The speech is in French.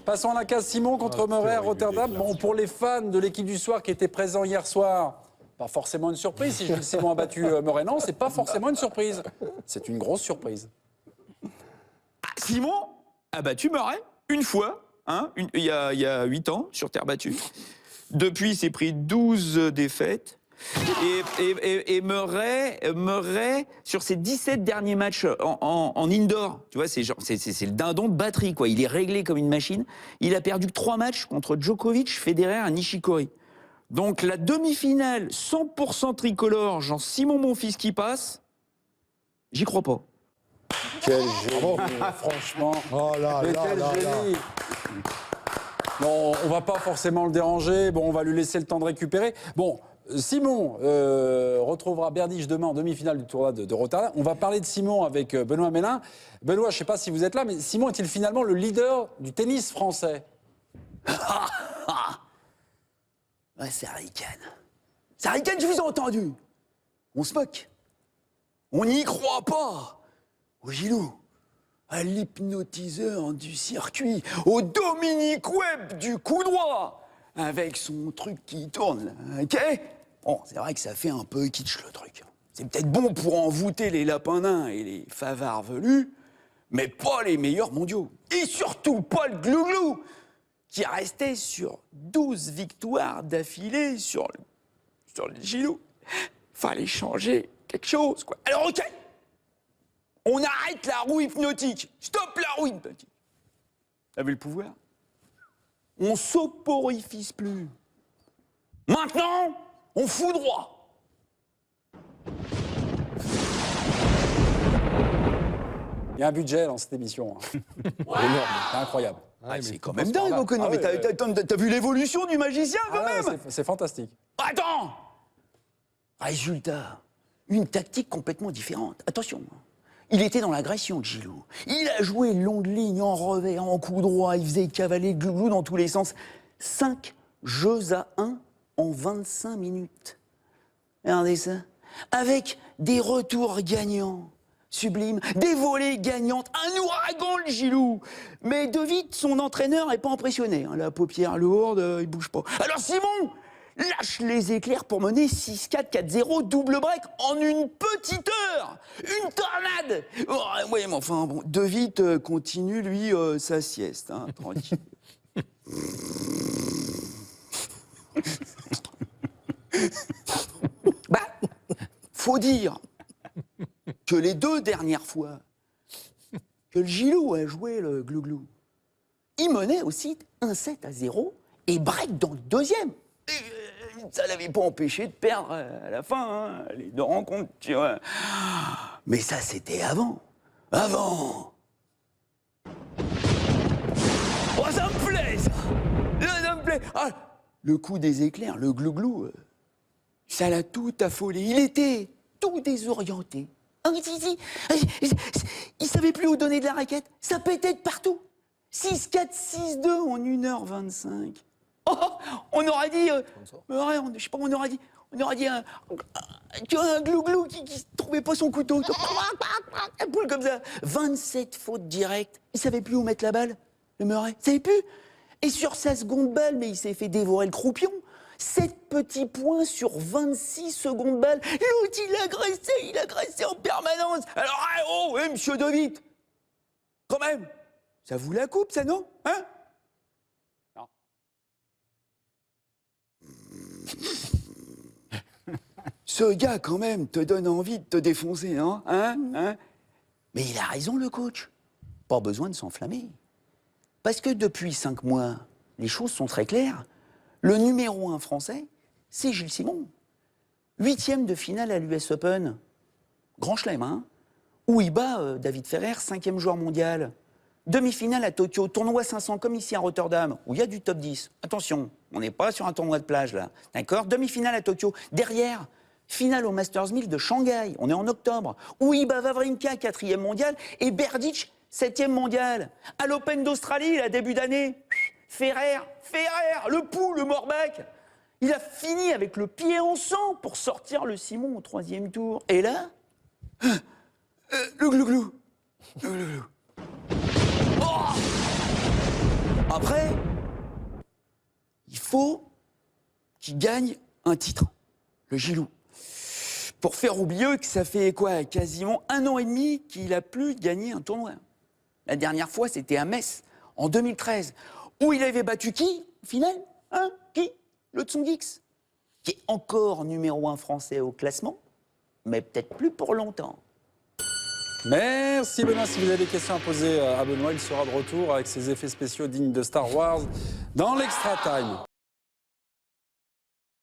Passons à la case Simon contre Murray à Rotterdam. Bon, pour les fans de l'équipe du soir qui étaient présents hier soir, pas forcément une surprise. Si Gilles Simon a battu Murray, non, c'est pas forcément une surprise. C'est une grosse surprise. Simon a battu Murray une fois, hein, il y a 8 ans, sur terre battue. Depuis, il s'est pris 12 défaites. Et Murray, sur ses 17 derniers matchs en indoor, tu vois, c'est le dindon de batterie, quoi. Il est réglé comme une machine. Il a perdu 3 matchs contre Djokovic, Federer et Nishikori. Donc la demi-finale 100% tricolore, Jean-Simon Monfils qui passe, j'y crois pas. Quel génie, franchement. Oh là Mais là quel là là. génie. Non, on va pas forcément le déranger. Bon, on va lui laisser le temps de récupérer. Bon, Simon retrouvera Berdych demain en demi-finale du tournoi de Rotterdam. On va parler de Simon avec Benoît Mélin. Benoît, je ne sais pas si vous êtes là, mais Simon est-il finalement le leader du tennis français? Ouais, c'est Harry-Kane. C'est Harry-Kane, je vous ai entendu. On se moque. On n'y croit pas. Au Gilou, à l'hypnotiseur du circuit, au Dominique Webb du coup droit, avec son truc qui tourne, là, ok? Bon, c'est vrai que ça fait un peu kitsch, le truc. C'est peut-être bon pour envoûter les lapins nains et les favards velus, mais pas les meilleurs mondiaux. Et surtout pas le glouglou, qui est resté sur 12 victoires d'affilée sur le Gilou. Fallait changer quelque chose, quoi. Alors, ok, on arrête la roue hypnotique. Stop la roue hypnotique. T'as vu le pouvoir? On soporifise plus. Maintenant, on fout droit. Il y a un budget dans cette émission. Hein. Énorme, c'est incroyable. C'est quand même dingue, vos conneries. T'as vu l'évolution du magicien, quand Ah ouais, même? c'est fantastique. Attends! Résultat, une tactique complètement différente. Attention, il était dans l'agression de Gilou. Il a joué longue ligne, en revers, en coup droit, il faisait cavaler Glouglou dans tous les sens. 5 jeux à 1 en 25 minutes. Regardez ça. Avec des retours gagnants. Sublime, des volées gagnantes, un ouragan le Gilou. Mais de vite, son entraîneur n'est pas impressionné. Hein. La paupière lourde, il bouge pas. Alors Simon lâche les éclairs pour mener 6-4, 4-0, double break en une petite heure. Une tornade. Oh, oui, mais enfin, bon, de vite continue, lui, sa sieste. Hein, tranquille. Bah, faut dire que les 2 dernières fois que le Gilou a joué le glouglou, il menait aussi 1-7-0 et break dans le deuxième. Et, ça l'avait pas empêché de perdre à la fin, hein, les 2 rencontres, tu vois. Mais ça, c'était avant. Avant. Oh, ça me plaît, ça. Ça me plaît. Ah, le coup des éclairs, le glouglou, ça l'a tout affolé. Il était tout désorienté. Il savait plus où donner de la raquette. Ça pétait de partout. 6-4, 6-2 en 1h25. Oh, on aurait dit... je sais pas, on aurait dit un glouglou qui trouvait pas son couteau. Un boule comme ça. 27 fautes directes. Il savait plus où mettre la balle, le Murray. Il savait plus. Et sur sa seconde balle, mais il s'est fait dévorer le croupion. 7 petits points sur 26 secondes balles. L'autre, il agressait en permanence. Alors, oh, monsieur De Witt, quand même, ça vous la coupe, ça, non? Hein? Non. Ce gars, quand même, te donne envie de te défoncer, non? Hein? Mais il a raison, le coach. Pas besoin de s'enflammer. Parce que depuis 5 mois, les choses sont très claires. Le numéro 1 français, c'est Gilles Simon. 8e de finale à l'US Open. Grand chelem, hein? Où il bat David Ferrer, 5e joueur mondial. Demi-finale à Tokyo, tournoi 500 comme ici à Rotterdam, où il y a du top 10. Attention, on n'est pas sur un tournoi de plage, là. D'accord? Demi-finale à Tokyo. Derrière, finale au Masters 1000 de Shanghai, on est en octobre, où il bat Wawrinka, 4e mondial, et Berdych, 7e mondial. À l'Open d'Australie, là, début d'année, Ferrer, le pou, le Morbac. Il a fini avec le pied en sang pour sortir le Simon au 3e tour. Et là, le glouglou. Le glouglou. Oh, Après, il faut qu'il gagne un titre, le Gilou. Pour faire oublier que ça fait quoi, quasiment 1 an et demi qu'il a plus gagné un tournoi. La dernière fois, c'était à Metz, en 2013, où il avait battu qui, au final? Qui? Le Tsungix, qui est encore numéro 1 français au classement, mais peut-être plus pour longtemps. Merci Benoît. Si vous avez des questions à poser à Benoît, il sera de retour avec ses effets spéciaux dignes de Star Wars dans l'Extra Time.